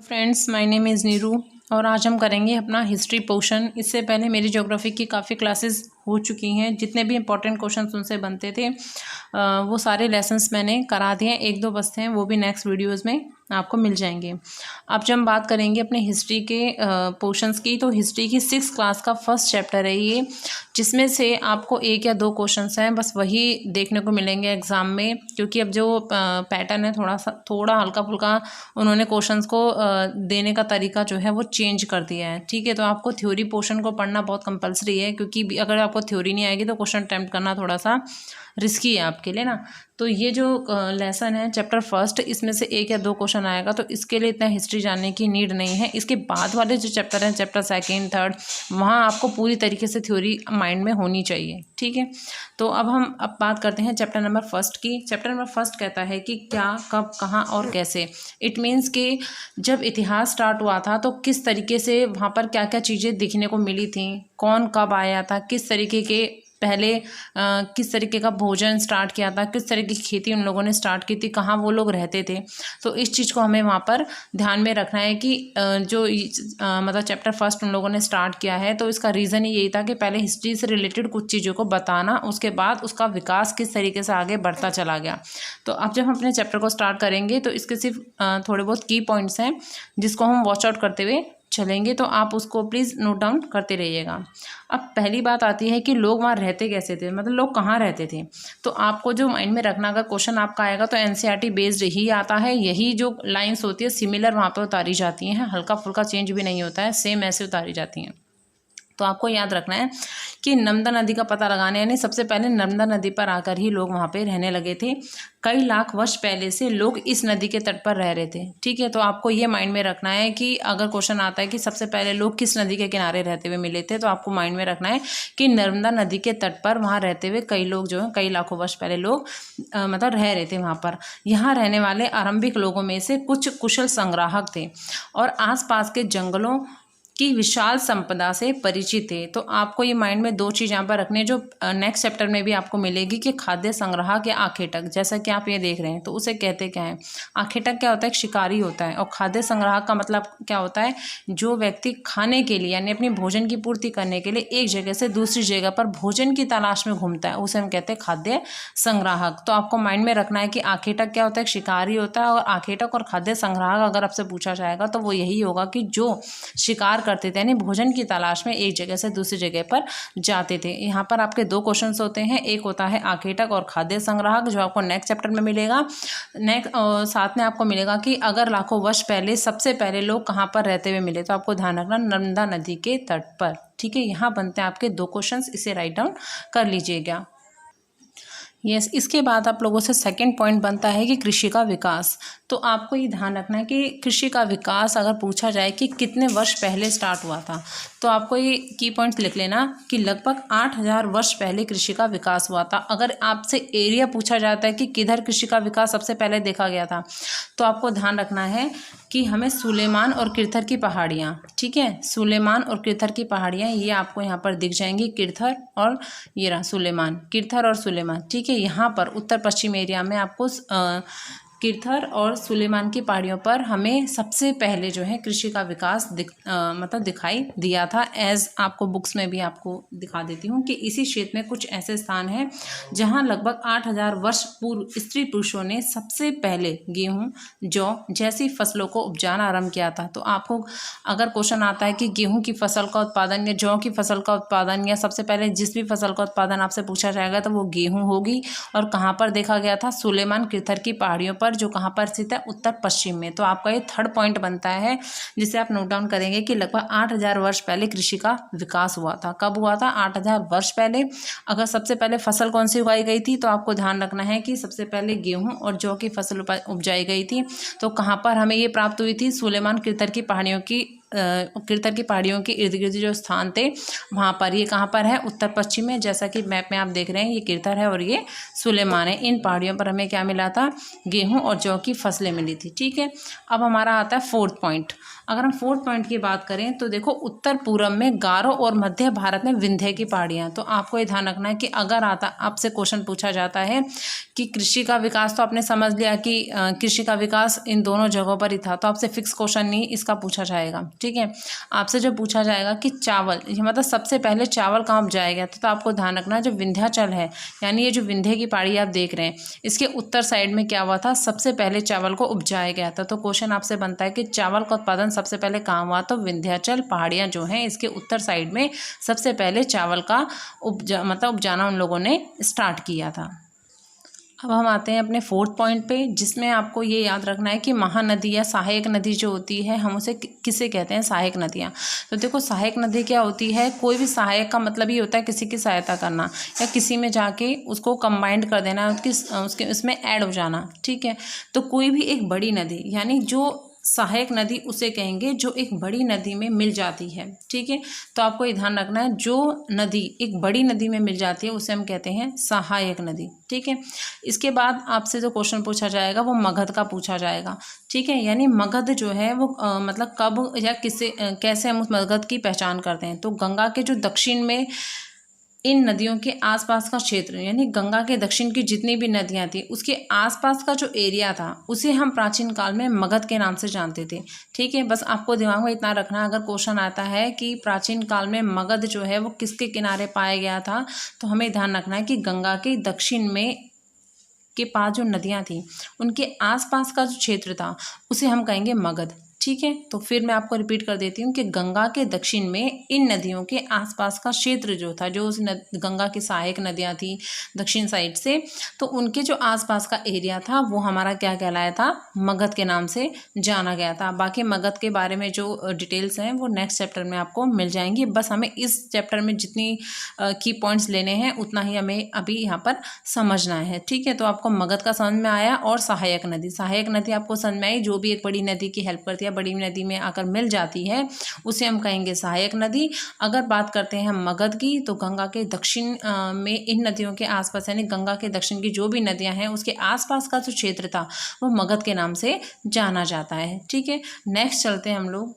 Friends, my name is Neeru और आज हम करेंगे अपना हिस्ट्री पोर्शन। इससे पहले मेरी ज्योग्राफी की काफ़ी क्लासेस हो चुकी हैं। जितने भी इंपॉर्टेंट क्वेश्चंस उनसे बनते थे वो सारे लेसन्स मैंने करा दिए हैं। एक दो बचते हैं, वो भी नेक्स्ट वीडियोस में आपको मिल जाएंगे। अब जब हम बात करेंगे अपने हिस्ट्री के पोर्शंस की, तो हिस्ट्री की 6th क्लास का फर्स्ट चैप्टर है ये, जिसमें से आपको 1 या 2 क्वेश्चंस हैं, बस वही देखने को मिलेंगे एग्ज़ाम में। क्योंकि अब जो पैटर्न है थोड़ा हल्का फुल्का उन्होंने क्वेश्चंस को देने का तरीका जो है वो चेंज कर दिया है। ठीक है, तो आपको थ्योरी पोर्शन को पढ़ना बहुत कंपलसरी है, क्योंकि अगर आपको थ्योरी नहीं आएगी तो क्वेश्चन अटैम्प्ट करना थोड़ा सा रिस्की है आपके लिए ना। तो ये जो लेसन है चैप्टर फर्स्ट, इसमें से 1 या 2 क्वेश्चन आएगा, तो इसके लिए इतना हिस्ट्री जानने की नीड नहीं है। इसके बाद वाले जो चैप्टर हैं, चैप्टर सेकेंड थर्ड, वहाँ आपको पूरी तरीके से थ्योरी माइंड में होनी चाहिए। ठीक है, तो अब बात करते हैं चैप्टर नंबर फर्स्ट की। चैप्टर नंबर फर्स्ट कहता है कि क्या, कब, कहाँ और कैसे। इट मीन्स कि जब इतिहास स्टार्ट हुआ था तो किस तरीके से वहाँ पर क्या क्या चीज़ें दिखने को मिली थी, कौन कब आया था, किस तरीके के पहले किस तरीके का भोजन स्टार्ट किया था, किस तरीके की खेती उन लोगों ने स्टार्ट की थी, कहाँ वो लोग रहते थे। तो इस चीज़ को हमें वहाँ पर ध्यान में रखना है कि मतलब चैप्टर फर्स्ट उन लोगों ने स्टार्ट किया है, तो इसका रीज़न ही यही था कि पहले हिस्ट्री से रिलेटेड कुछ चीज़ों को बताना, उसके बाद उसका विकास किस तरीके से आगे बढ़ता चला गया। तो अब जब हम अपने चैप्टर को स्टार्ट करेंगे तो इसके सिर्फ थोड़े बहुत की पॉइंट्स हैं जिसको हम वॉच आउट करते हुए चलेंगे, तो आप उसको प्लीज़ नोट डाउन करते रहिएगा। अब पहली बात आती है कि लोग वहाँ रहते कैसे थे, मतलब लोग कहाँ रहते थे। तो आपको जो माइंड में रखना, अगर क्वेश्चन आपका आएगा तो एनसीईआरटी बेस्ड ही आता है। यही जो लाइंस होती है सिमिलर वहाँ पर उतारी जाती हैं, हल्का फुल्का चेंज भी नहीं होता है, सेम ऐसे उतारी जाती हैं। तो आपको याद रखना है कि नर्मदा नदी का पता लगाने, यानी सबसे पहले नर्मदा नदी पर आकर ही लोग वहाँ पे रहने लगे थे। कई लाख वर्ष पहले से लोग इस नदी के तट पर रह रहे थे। ठीक है, तो आपको ये माइंड में रखना है कि अगर क्वेश्चन आता है कि सबसे पहले लोग किस नदी के किनारे रहते हुए मिले थे, तो आपको माइंड में रखना है कि नर्मदा नदी के तट पर वहाँ रहते हुए कई लोग जो हैं, कई लाखों वर्ष पहले लोग मतलब रह रहे थे वहाँ पर। यहाँ रहने वाले आरंभिक लोगों में से कुछ कुशल संग्राहक थे और आसपास के जंगलों की विशाल संपदा से परिचित थे। तो आपको ये माइंड में 2 चीज़ यहाँ पर रखनी है, जो नेक्स्ट चैप्टर में भी आपको मिलेगी, कि खाद्य संग्राहक या आखेटक, जैसा कि आप ये देख रहे हैं, तो उसे कहते क्या है। आखेटक क्या होता है, एक शिकारी होता है, और खाद्य संग्राहक का मतलब क्या होता है, जो व्यक्ति खाने के लिए यानी अपनी भोजन की पूर्ति करने के लिए एक जगह से दूसरी जगह पर भोजन की तलाश में घूमता है, उसे हम कहते हैं खाद्य संग्राहक। तो आपको माइंड में रखना है कि आखेटक क्या होता है, एक शिकारी होता है, और आखेटक और खाद्य संग्राहक अगर आपसे पूछा जाएगा तो वो यही होगा कि जो शिकार करते थे, यानी भोजन की तलाश में एक जगह से दूसरी जगह पर जाते थे। यहाँ पर आपके 2 क्वेश्चंस होते हैं, एक होता है आखेटक और खाद्य संग्राहक, जो आपको नेक्स्ट चैप्टर में मिलेगा। साथ में आपको मिलेगा कि अगर लाखों वर्ष पहले सबसे पहले लोग कहाँ पर रहते हुए मिले, तो आपको ध्यान रखना नर्मदा नदी के तट पर। ठीक है, यहाँ बनते हैं आपके 2 क्वेश्चंस, इसे राइट डाउन कर लीजिएगा। यस, इसके बाद आप लोगों से सेकंड पॉइंट बनता है कि कृषि का विकास। तो आपको ये ध्यान रखना है कि कृषि का विकास अगर पूछा जाए कि कितने वर्ष पहले स्टार्ट हुआ था, तो आपको ये की पॉइंट्स लिख लेना कि लगभग 8000 वर्ष पहले कृषि का विकास हुआ था। अगर आपसे एरिया पूछा जाता है कि किधर कृषि का विकास सबसे पहले देखा गया था, तो आपको ध्यान रखना है कि हमें सुलेमान और किरथर की पहाड़ियाँ, ठीक है, सुलेमान और किरथर की पहाड़ियाँ, ये आपको यहाँ पर दिख जाएंगी, किरथर और ये रहा सुलेमान, किरथर और सुलेमान। ठीक है, यहाँ पर उत्तर पश्चिम एरिया में आपको किरथर और सुलेमान की पहाड़ियों पर हमें सबसे पहले जो है कृषि का विकास मतलब दिखाई दिया था। एज आपको बुक्स में भी आपको दिखा देती हूँ कि इसी क्षेत्र में कुछ ऐसे स्थान हैं जहाँ लगभग 8000 वर्ष पूर्व स्त्री पुरुषों ने सबसे पहले गेहूँ, जौ जैसी फसलों को उपजाना आरंभ किया था। तो आपको अगर क्वेश्चन आता है कि गेहूँ की फसल का उत्पादन या जौ की फसल का उत्पादन, या सबसे पहले जिस भी फसल का उत्पादन आपसे पूछा जाएगा, तो वो गेहूँ होगी। और कहाँ पर देखा गया था, सुलेमान किरथर की पहाड़ियों पर, जो कहाँ पर स्थित है, उत्तर पश्चिम में। तो आपका ये थर्ड पॉइंट बनता है, जिसे आप नोट डाउन करेंगे कि लगभग 8000 वर्ष पहले कृषि का विकास हुआ था। कब हुआ था, 8000 वर्ष पहले। अगर सबसे पहले फसल कौन सी उगाई गई थी, तो आपको ध्यान रखना है कि सबसे पहले गेहूं और जौ की फसल उपजाई गई थी। तो कहाँ पर हमें ये प्राप्त हुई थी, सुलेमान किरथर की पहाड़ियों की किरतर की पहाड़ियों के इर्द गिर्द जो स्थान थे वहाँ पर, ये कहाँ पर है, उत्तर पश्चिम में, जैसा कि मैप में आप देख रहे हैं ये किरतर है और ये सुलेमान है। इन पहाड़ियों पर हमें क्या मिला था, गेहूँ और जौ की फसलें मिली थी। ठीक है, अब हमारा आता है फोर्थ पॉइंट। अगर हम फोर्थ पॉइंट की बात करें तो देखो उत्तर पूर्व में गारो और मध्य भारत में विंध्य की पहाड़ियाँ। तो आपको ये ध्यान रखना है कि अगर आपसे क्वेश्चन पूछा जाता है कि कृषि का विकास, तो आपने समझ लिया कि कृषि का विकास इन दोनों जगहों पर ही था, तो आपसे फिक्स क्वेश्चन नहीं इसका पूछा जाएगा। ठीक है, आपसे जो पूछा जाएगा कि चावल, ये मतलब सबसे पहले चावल कहाँ उपजाया गया था, तो आपको ध्यान रखना है जो विंध्याचल है, यानी ये जो विंध्य की पहाड़ी आप देख रहे हैं, इसके उत्तर साइड में क्या हुआ था, सबसे पहले चावल को उपजाया गया था। तो क्वेश्चन आपसे बनता है कि चावल का उत्पादन सबसे पहले कहाँ हुआ, तो विंध्याचल पहाड़ियाँ जो हैं इसके उत्तर साइड में सबसे पहले चावल का उपजाना उन लोगों ने स्टार्ट किया था। अब हम आते हैं अपने फोर्थ पॉइंट पे, जिसमें आपको ये याद रखना है कि महानदी या सहायक नदी जो होती है हम उसे किसे कहते हैं, सहायक नदियाँ। तो देखो सहायक नदी क्या होती है, कोई भी सहायक का मतलब ये होता है किसी की सहायता करना या किसी में जाके उसको कंबाइंड कर देना, उसके उसमें ऐड हो जाना। ठीक है, तो कोई भी एक बड़ी नदी यानी जो सहायक नदी उसे कहेंगे जो एक बड़ी नदी में मिल जाती है। ठीक है, तो आपको ये ध्यान रखना है जो नदी एक बड़ी नदी में मिल जाती है उसे हम कहते हैं सहायक नदी। ठीक है, इसके बाद आपसे जो क्वेश्चन पूछा जाएगा वो मगध का पूछा जाएगा। ठीक है, यानी मगध जो है वो मतलब कब या किसे कैसे हम उस मगध की पहचान करते हैं, तो गंगा के जो दक्षिण में इन नदियों के आसपास का क्षेत्र, यानी गंगा के दक्षिण की जितनी भी नदियां थी उसके आसपास का जो एरिया था उसे हम प्राचीन काल में मगध के नाम से जानते थे। ठीक है, बस आपको दिमाग में इतना रखना, अगर क्वेश्चन आता है कि प्राचीन काल में मगध जो है वो किसके किनारे पाया गया था, तो हमें ध्यान रखना है कि गंगा के दक्षिण में के पास जो नदियां थी उनके आसपास का जो क्षेत्र था उसे हम कहेंगे मगध। ठीक है, तो फिर मैं आपको रिपीट कर देती हूँ कि गंगा के दक्षिण में इन नदियों के आसपास का क्षेत्र जो था, जो उस गंगा की सहायक नदियाँ थी दक्षिण साइड से, तो उनके जो आसपास का एरिया था वो हमारा क्या कहलाया था, मगध के नाम से जाना गया था। बाकी मगध के बारे में जो डिटेल्स हैं वो नेक्स्ट चैप्टर में आपको मिल जाएंगी। बस हमें इस चैप्टर में जितनी की पॉइंट्स लेने हैं उतना ही हमें अभी यहाँ पर समझना है। ठीक है, तो आपको मगध का समझ में आया और सहायक नदी आपको समझ में आई, जो भी एक बड़ी नदी की हेल्प करती है, बड़ी नदी में आकर मिल जाती है उसे हम कहेंगे सहायक नदी। अगर बात करते हैं हम मगध की, तो गंगा के दक्षिण में इन नदियों के आसपास यानी गंगा के दक्षिण की जो भी नदियां हैं उसके आसपास का जो क्षेत्र था वो मगध के नाम से जाना जाता है। ठीक है, नेक्स्ट चलते हैं हम लोग।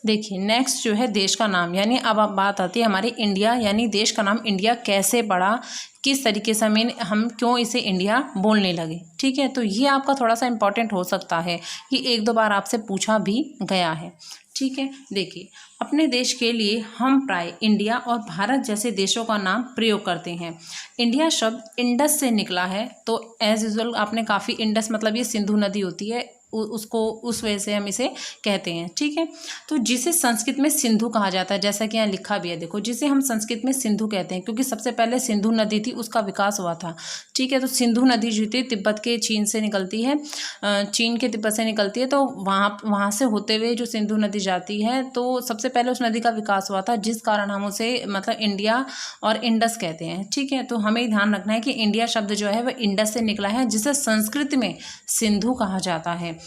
देखिए नेक्स्ट जो है देश का नाम, यानी अब बात आती है हमारी इंडिया, यानी देश का नाम इंडिया कैसे पड़ा, किस तरीके से हम क्यों इसे इंडिया बोलने लगे। ठीक है, तो ये आपका थोड़ा सा इम्पॉर्टेंट हो सकता है कि एक दो बार आपसे पूछा भी गया है। ठीक है, देखिए अपने देश के लिए हम प्राय इंडिया और भारत जैसे देशों का नाम प्रयोग करते हैं। इंडिया शब्द इंडस से निकला है, तो एज यूजुअल आपने काफ़ी, इंडस मतलब ये सिंधु नदी होती है, उसको उस वजह से हम इसे कहते हैं। ठीक है, तो जिसे संस्कृत में सिंधु कहा जाता है, जैसा कि यहाँ लिखा भी है, देखो जिसे हम संस्कृत में सिंधु कहते हैं क्योंकि सबसे पहले सिंधु नदी थी उसका विकास हुआ था। ठीक है, तो सिंधु नदी जो थी तिब्बत के चीन से निकलती है, चीन के तिब्बत से निकलती है, तो वहाँ से होते हुए जो सिंधु नदी जाती है, तो सबसे पहले उस नदी का विकास हुआ था जिस कारण हम उसे मतलब इंडिया और इंडस कहते हैं। ठीक है, तो हमें ध्यान रखना है कि इंडिया शब्द जो है वह इंडस से निकला है जिसे संस्कृत में सिंधु कहा जाता है।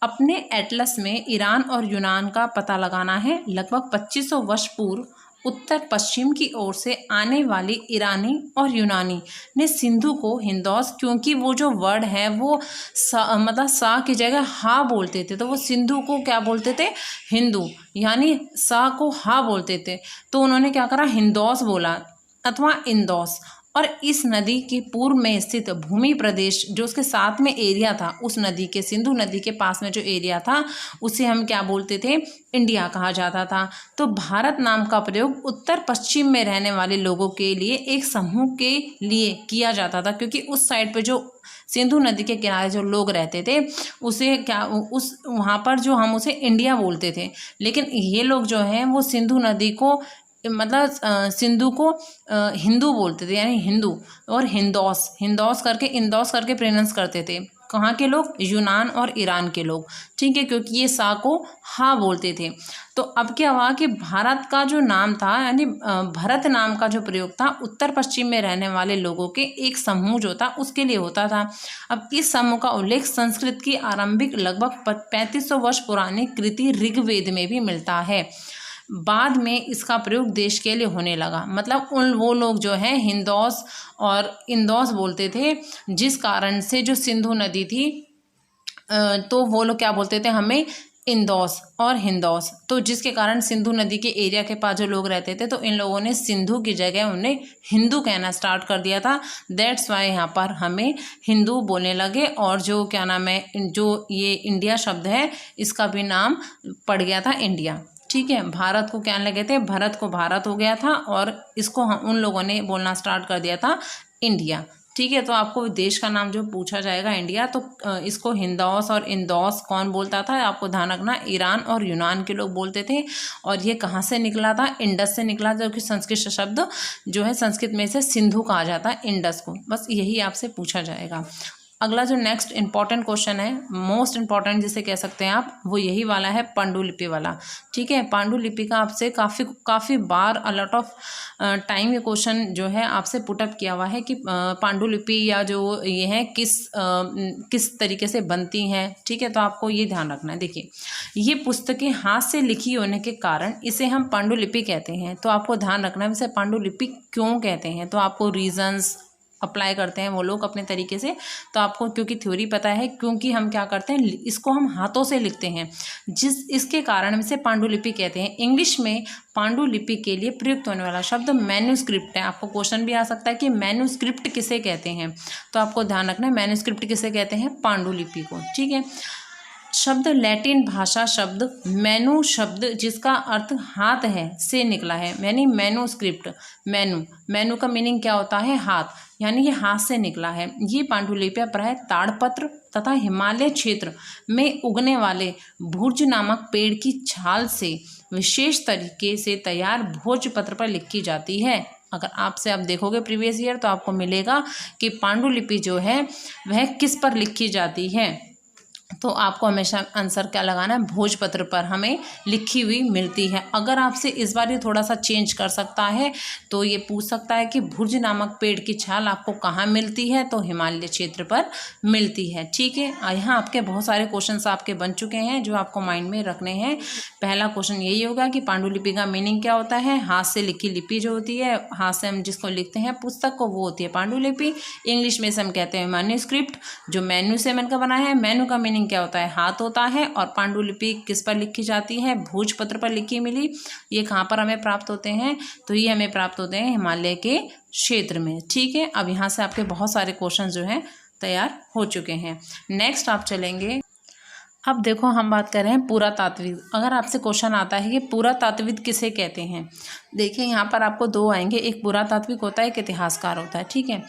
अपने एटलस में ईरान और यूनान का पता लगाना है। लगभग 2500 वर्ष पूर्व उत्तर पश्चिम की ओर से आने वाली ईरानी और यूनानी ने सिंधु को हिंदौस, क्योंकि वो जो वर्ड है वो मतलब सा की जगह हा बोलते थे, तो वो सिंधु को क्या बोलते थे, हिंदू, यानी सा को हा बोलते थे, तो उन्होंने क्या करा, हिंदौस बोला अथवा इंदौस। और इस नदी के पूर्व में स्थित भूमि प्रदेश जो उसके साथ में एरिया था, उस नदी के, सिंधु नदी के पास में जो एरिया था उसे हम क्या बोलते थे, इंडिया कहा जाता था। तो भारत नाम का प्रयोग उत्तर पश्चिम में रहने वाले लोगों के लिए एक समूह के लिए किया जाता था, क्योंकि उस साइड पे जो सिंधु नदी के किनारे जो लोग रहते थे उसे क्या, उस वहाँ पर जो हम उसे इंडिया बोलते थे, लेकिन ये लोग जो हैं वो सिंधु नदी को मतलब सिंधु को हिंदू बोलते थे, यानी हिंदू, और हिंदौस करके प्रोनाउंस करते थे। कहाँ के लोग? यूनान और ईरान के लोग, ठीक है, क्योंकि ये सा को हा बोलते थे। तो अब क्या हुआ कि भारत का जो नाम था, यानी भरत नाम का जो प्रयोग था, उत्तर पश्चिम में रहने वाले लोगों के एक समूह जो था उसके लिए होता था। अब इस समूह का उल्लेख संस्कृत की आरंभिक लगभग 3500 वर्ष पुरानी कृति ऋग्वेद में भी मिलता है। बाद में इसका प्रयोग देश के लिए होने लगा। मतलब वो लोग जो है हिंदौस और इंदौस बोलते थे, जिस कारण से जो सिंधु नदी थी, तो वो लोग क्या बोलते थे हमें? इंदौस और हिंदौस। तो जिसके कारण सिंधु नदी के एरिया के पास जो लोग रहते थे, तो इन लोगों ने सिंधु की जगह उन्हें हिंदू कहना स्टार्ट कर दिया था। दैट्स वाई यहाँ पर हमें हिंदू बोलने लगे। और जो क्या नाम है, जो ये इंडिया शब्द है, इसका भी नाम पड़ गया था इंडिया, ठीक है। भारत को क्या लगे थे? भरत को भारत हो गया था, और इसको उन लोगों ने बोलना स्टार्ट कर दिया था इंडिया, ठीक है। तो आपको देश का नाम जो पूछा जाएगा इंडिया, तो इसको हिंदौस और इंदौस कौन बोलता था? आपको ध्यान रखना, ईरान और यूनान के लोग बोलते थे। और ये कहाँ से निकला था? इंडस से निकला, जो कि संस्कृत शब्द जो है, संस्कृत में से सिंधु कहा जाता है इंडस को। बस यही आपसे पूछा जाएगा। अगला जो नेक्स्ट इंपॉर्टेंट क्वेश्चन है, मोस्ट इंपॉर्टेंट जिसे कह सकते हैं आप, वो यही वाला है, पांडुलिपि वाला, ठीक है। पांडुलिपि का आपसे काफ़ी बार अलॉट ऑफ टाइम ये क्वेश्चन जो है आपसे पुटअप किया हुआ है कि पांडुलिपि या जो ये है किस तरीके से बनती हैं, ठीक है। तो आपको ये ध्यान रखना है। देखिए, ये पुस्तकें हाथ से लिखी होने के कारण इसे हम पांडुलिपि कहते हैं। तो आपको ध्यान रखना है इसे पांडुलिपि क्यों कहते हैं। तो आपको रीजंस अप्लाई करते हैं वो लोग अपने तरीके से। तो आपको क्योंकि थ्योरी पता है, क्योंकि हम क्या करते हैं, इसको हम हाथों से लिखते हैं, इसके कारण इसे पांडुलिपि कहते हैं। इंग्लिश में पांडुलिपि के लिए प्रयुक्त होने वाला शब्द मैन्यूस्क्रिप्ट है। आपको क्वेश्चन भी आ सकता है कि मैन्यूस्क्रिप्ट किसे कहते हैं। तो आपको ध्यान रखना है, मैन्यूस्क्रिप्ट किसे कहते हैं? पांडुलिपि को, ठीक है। शब्द लैटिन भाषा शब्द मैनू शब्द जिसका अर्थ हाथ है से निकला है, यानी मैनूस्क्रिप्ट। मैनू का मीनिंग क्या होता है? हाथ, यानी ये हाथ से निकला है। ये पांडुलिपियां प्राय ताड़पत्र तथा हिमालय क्षेत्र में उगने वाले भुर्ज नामक पेड़ की छाल से विशेष तरीके से तैयार भोजपत्र पर लिखी जाती है। अगर आपसे आप देखोगे प्रीवियस ईयर, तो आपको मिलेगा कि पांडुलिपि जो है वह किस पर लिखी जाती है। तो आपको हमेशा आंसर क्या लगाना है? भोजपत्र पर हमें लिखी हुई मिलती है। अगर आपसे इस बार ये थोड़ा सा चेंज कर सकता है, तो ये पूछ सकता है कि भुर्ज नामक पेड़ की छाल आपको कहाँ मिलती है? तो हिमालय क्षेत्र पर मिलती है, ठीक है। यहाँ आपके बहुत सारे क्वेश्चंस आपके बन चुके हैं जो आपको माइंड में रखने हैं। पहला क्वेश्चन यही होगा कि पांडुलिपि का मीनिंग क्या होता है? हाथ से लिखी लिपि जो होती है, हाथ से हम जिसको लिखते हैं पुस्तक को, वो होती है पांडुलिपि। इंग्लिश में से हम कहते हैं मैन्यूस्क्रिप्ट, जो मैन्यू से बनकर बना है। मैन्यू का मीनिंग क्या होता है? हाथ होता है। और पांडुलिपि किस पर लिखी जाती है? भोजपत्र पर लिखी मिली। ये कहाँ पर हमें प्राप्त होते हैं? तो ये हमें प्राप्त होते हैं हिमालय के क्षेत्र में, ठीक है। अब यहाँ से आपके बहुत सारे क्वेश्चन जो हैं तैयार हो चुके हैं। नेक्स्ट आप चलेंगे, अब देखो हम बात कर रहे हैं पुरातात्विक। अगर आपसे क्वेश्चन आता है कि पुरातात्विक किसे कहते हैं, देखिए यहाँ पर आपको दो आएंगे, एक पुरातात्विक होता है, एक इतिहासकार होता है, ठीक है।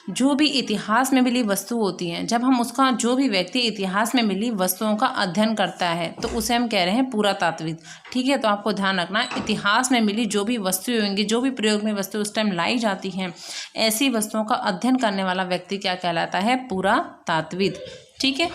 जो भी इतिहास में मिली वस्तु होती है, जब हम उसका जो भी व्यक्ति इतिहास में मिली वस्तुओं का अध्ययन करता है, तो उसे हम कह रहे हैं पुरातात्विक, ठीक है। तो आपको ध्यान रखना, इतिहास में मिली जो भी वस्तुएं होंगी, जो भी प्रयोग में वस्तु उस टाइम लाई जाती हैं, ऐसी वस्तुओं का अध्ययन करने वाला व्यक्ति क्या कहलाता है? पुरातात्विक, ठीक है।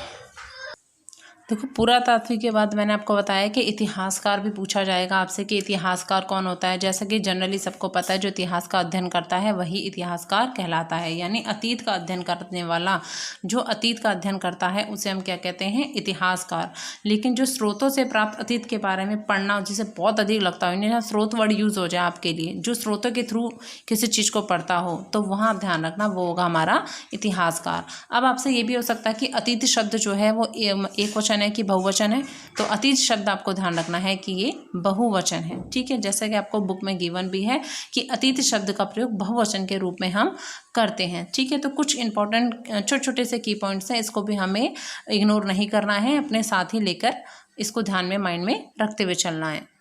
देखो, पुरातात्विक के बाद मैंने आपको बताया कि इतिहासकार भी पूछा जाएगा आपसे कि इतिहासकार कौन होता है। जैसा कि जनरली सबको पता है, जो इतिहास का अध्ययन करता है वही इतिहासकार कहलाता है, यानी अतीत का अध्ययन करने वाला। जो अतीत का अध्ययन करता है उसे हम क्या कहते हैं? इतिहासकार। लेकिन जो स्रोतों से प्राप्त अतीत के बारे में पढ़ना, जिसे बहुत अधिक लगता हो, ना स्रोत वर्ड यूज़ हो जाए आपके लिए, जो स्रोतों के थ्रू किसी चीज़ को पढ़ता हो, तो वहाँ आप ध्यान रखना, वो होगा हमारा इतिहासकार। अब आपसे ये भी हो सकता है कि अतीत शब्द जो है वो एक वचन है कि बहुवचन है। तो अतीत शब्द आपको ध्यान रखना है कि ये बहुवचन है, ठीक है। जैसे कि आपको बुक में गिवन भी है कि अतीत शब्द का प्रयोग बहुवचन के रूप में हम करते हैं, ठीक है। तो कुछ इंपॉर्टेंट छोटे छोटे से की पॉइंट्स हैं, इसको भी हमें इग्नोर नहीं करना है, अपने साथ ही लेकर इसको ध्यान में, माइंड में रखते हुए चलना है।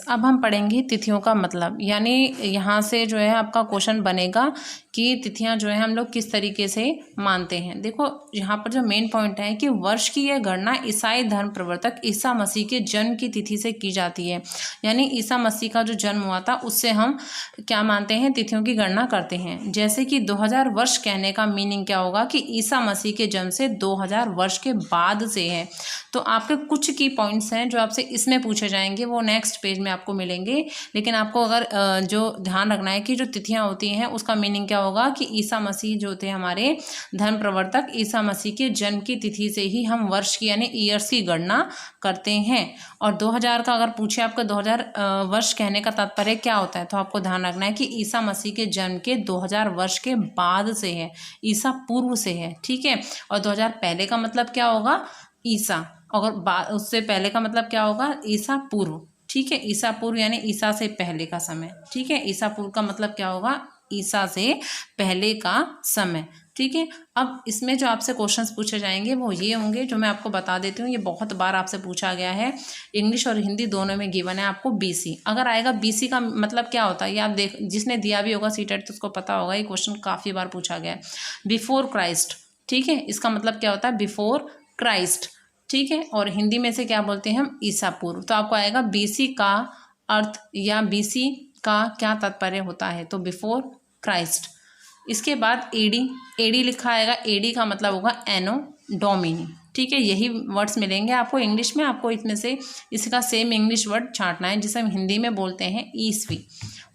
अब हम पढ़ेंगे तिथियों का मतलब, यानी यहाँ से जो है आपका क्वेश्चन बनेगा की तिथियां जो है हम लोग किस तरीके से मानते हैं। देखो यहाँ पर जो मेन पॉइंट है कि वर्ष की यह गणना ईसाई धर्म प्रवर्तक ईसा मसीह के जन्म की तिथि से की जाती है। यानी ईसा मसीह का जो जन्म हुआ था उससे हम क्या मानते हैं, तिथियों की गणना करते हैं। जैसे कि 2000 वर्ष कहने का मीनिंग क्या होगा कि ईसा मसीह के जन्म से 2000 वर्ष के बाद से है। तो आपके कुछ की पॉइंट्स हैं जो आपसे इसमें पूछे जाएंगे, वो नेक्स्ट पेज में आपको मिलेंगे। लेकिन आपको अगर जो ध्यान रखना है कि जो तिथियां होती हैं उसका मीनिंग क्या होगा कि ईसा मसीह जो थे हमारे धर्म प्रवर्तक, ईसा मसीह के जन्म की तिथि से ही हम वर्ष की यानी ईयर्स की गणना करते हैं। और 2000 का अगर पूछे आपका 2000 वर्ष कहने का तात्पर्य क्या होता है, तो आपको ध्यान रखना है कि ईसा मसीह के जन्म के 2000 वर्ष के बाद से है, ईसा पूर्व से है। ठीक है। और 2000 पहले का मतलब क्या होगा, ईसा, और उससे पहले का मतलब क्या होगा, ईसा पूर्व। ठीक है। ईसा पूर्व यानी ईसा से पहले का समय। ठीक है। ईसा पूर्व का मतलब क्या होगा, ईसा से पहले का समय। ठीक है। अब इसमें जो आपसे क्वेश्चंस पूछे जाएंगे वो ये होंगे, जो मैं आपको बता देती हूँ। ये बहुत बार आपसे पूछा गया है, इंग्लिश और हिंदी दोनों में गिवन है आपको बीसी। अगर आएगा बीसी का मतलब क्या होता है, ये आप देख, जिसने दिया भी होगा सीटेट तो उसको पता होगा, ये क्वेश्चन काफ़ी बार पूछा गया है। Before Christ. ठीक है। इसका मतलब क्या होता है, बिफोर क्राइस्ट। ठीक है। और हिंदी में से क्या बोलते हैं हम, ईसा पूर्व। तो आपको आएगा बीसी का अर्थ या बीसी का क्या तात्पर्य होता है, तो बिफोर क्राइस्ट। इसके बाद एडी, एडी लिखा आएगा, एडी का मतलब होगा एनो डोमिनी। ठीक है। यही वर्ड्स मिलेंगे आपको इंग्लिश में, आपको इसमें से इसका सेम इंग्लिश वर्ड छांटना है जिसे हम हिंदी में बोलते हैं ईस्वी।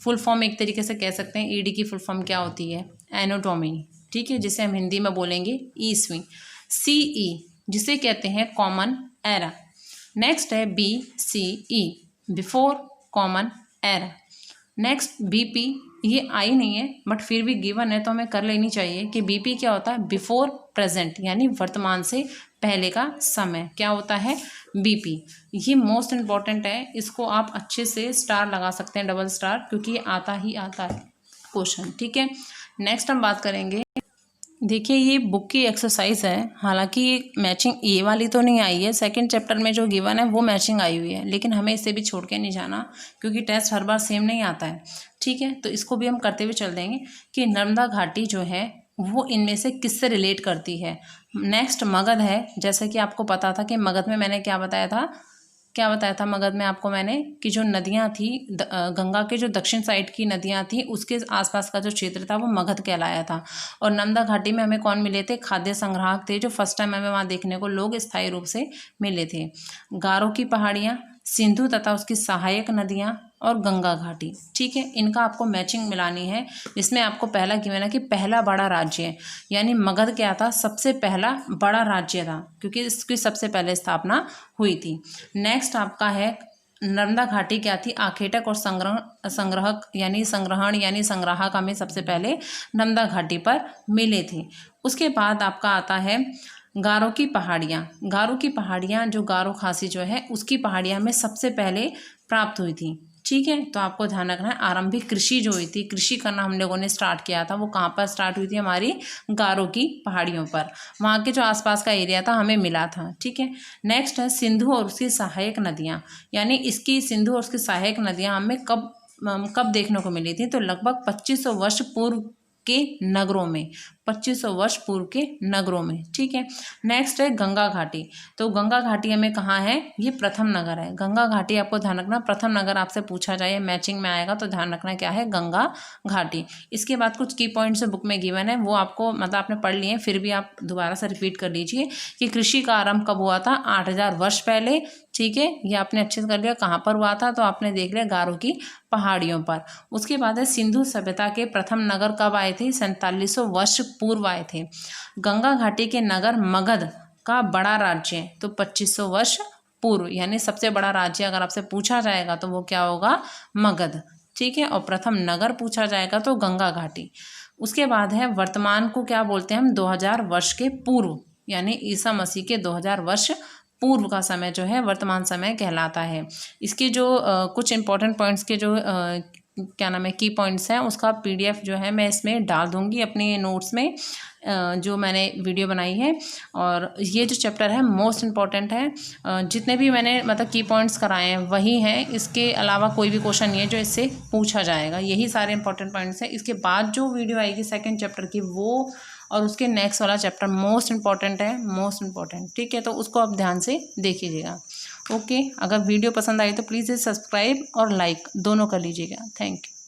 फुल फॉर्म एक तरीके से कह सकते हैं, एडी की फुल फॉर्म क्या होती है, एनो डोमिनी। ठीक है। जिसे हम हिंदी में बोलेंगे ईस्वी। सीई जिसे कहते हैं कॉमन एरा। नेक्स्ट है B C E, before common era. Next BP, ये आई नहीं है बट फिर भी गिवन है तो हमें कर लेनी चाहिए कि बीपी क्या होता है, बिफोर प्रेजेंट यानी वर्तमान से पहले का समय क्या होता है, बीपी। ये मोस्ट इम्पॉर्टेंट है, इसको आप अच्छे से स्टार लगा सकते हैं, डबल स्टार, क्योंकि ये आता ही आता है क्वेश्चन। ठीक है। नेक्स्ट हम बात करेंगे, देखिए ये बुक की एक्सरसाइज है, हालांकि ये मैचिंग ये वाली तो नहीं आई है, सेकंड चैप्टर में जो गिवन है वो मैचिंग आई हुई है, लेकिन हमें इसे भी छोड़ के नहीं जाना क्योंकि टेस्ट हर बार सेम नहीं आता है। ठीक है। तो इसको भी हम करते हुए चल देंगे कि नर्मदा घाटी जो है वो इनमें से किससे रिलेट करती है। नेक्स्ट मगध है, जैसे कि आपको पता था कि मगध में मैंने क्या बताया था मगध में आपको मैंने कि जो नदियां थी गंगा के जो दक्षिण साइड की नदियां थी उसके आसपास का जो क्षेत्र था वो मगध कहलाया था। और नर्मदा घाटी में हमें कौन मिले थे, खाद्य संग्राहक थे, जो फर्स्ट टाइम हमें वहाँ देखने को लोग स्थायी रूप से मिले थे। गारो की पहाड़ियाँ, सिंधु तथा उसकी सहायक नदियाँ और गंगा घाटी। ठीक है। इनका आपको मैचिंग मिलानी है। इसमें आपको पहला गिवन है कि पहला बड़ा राज्य है, यानी मगध क्या था, सबसे पहला बड़ा राज्य था क्योंकि इसकी सबसे पहले स्थापना हुई थी। नेक्स्ट आपका है नर्मदा घाटी क्या थी, आखेटक और संग्रहक यानी संग्रहण यानी संग्राहक हमें सबसे पहले नर्मदा घाटी पर मिले थे। उसके बाद आपका आता है गारो की पहाड़ियाँ। गारो की पहाड़ियाँ जो गारो खासी जो है उसकी पहाड़ियाँ में सबसे पहले प्राप्त हुई थी। ठीक है। तो आपको ध्यान रखना है, आरंभिक कृषि जो हुई थी, कृषि करना हम लोगों ने स्टार्ट किया था, वो कहाँ पर स्टार्ट हुई थी, हमारी गारो की पहाड़ियों पर। वहाँ के जो आसपास का एरिया था हमें मिला था। ठीक है। नेक्स्ट है सिंधु और उसकी सहायक नदियाँ, यानी इसकी सिंधु और उसकी सहायक नदियाँ हमें कब देखने को मिली थी, तो लगभग 2500 वर्ष पूर्व के नगरों में, 2500 वर्ष पूर्व के नगरों में। ठीक है। नेक्स्ट है गंगा घाटी। तो गंगा घाटी हमें कहाँ है, ये प्रथम नगर है। गंगा घाटी आपको ध्यान रखना, प्रथम नगर आपसे पूछा जाए मैचिंग में आएगा तो ध्यान रखना क्या है, गंगा घाटी। इसके बाद कुछ की पॉइंट्स बुक में गिवन है, वो आपको मतलब आपने पढ़ लिए हैं, फिर भी आप दोबारा से रिपीट कर लीजिए कि कृषि का आरंभ कब हुआ था, 8000 वर्ष पहले। ठीक है। ये आपने अच्छे से कर लिया। कहाँ पर हुआ था, तो आपने देख लिया गारो की पहाड़ियों पर। उसके बाद है सिंधु सभ्यता के प्रथम नगर कब आए थे, 4700 वर्ष पूर्व आए थे। गंगा घाटी के नगर मगध का बड़ा राज्य तो 2500 वर्ष पूर्व, यानी सबसे बड़ा राज्य अगर आपसे पूछा जाएगा तो वो क्या होगा, मगध। ठीक है। और प्रथम नगर पूछा जाएगा तो गंगा घाटी। उसके बाद है वर्तमान को क्या बोलते हैं हम, 2000 वर्ष के पूर्व, यानी ईसा मसीह के 2000 वर्ष पूर्व का समय जो है वर्तमान समय कहलाता है। इसके जो कुछ इंपॉर्टेंट पॉइंट्स के जो क्या नाम है की पॉइंट्स हैं उसका PDF जो है मैं इसमें डाल दूँगी अपने नोट्स में, जो मैंने वीडियो बनाई है। और ये जो चैप्टर है मोस्ट इम्पॉर्टेंट है, जितने भी मैंने मतलब की पॉइंट्स कराए हैं वही हैं, इसके अलावा कोई भी क्वेश्चन नहीं है जो इससे पूछा जाएगा, यही सारे इंपॉर्टेंट पॉइंट्स हैं। इसके बाद जो वीडियो आएगी सेकेंड चैप्टर की वो और उसके नेक्स्ट वाला चैप्टर मोस्ट इम्पॉर्टेंट है, मोस्ट इम्पॉर्टेंट, ठीक है। तो उसको आप ध्यान से देखिएगा। ओके, अगर वीडियो पसंद आई तो प्लीज़ सब्सक्राइब और लाइक दोनों कर लीजिएगा। Thank you.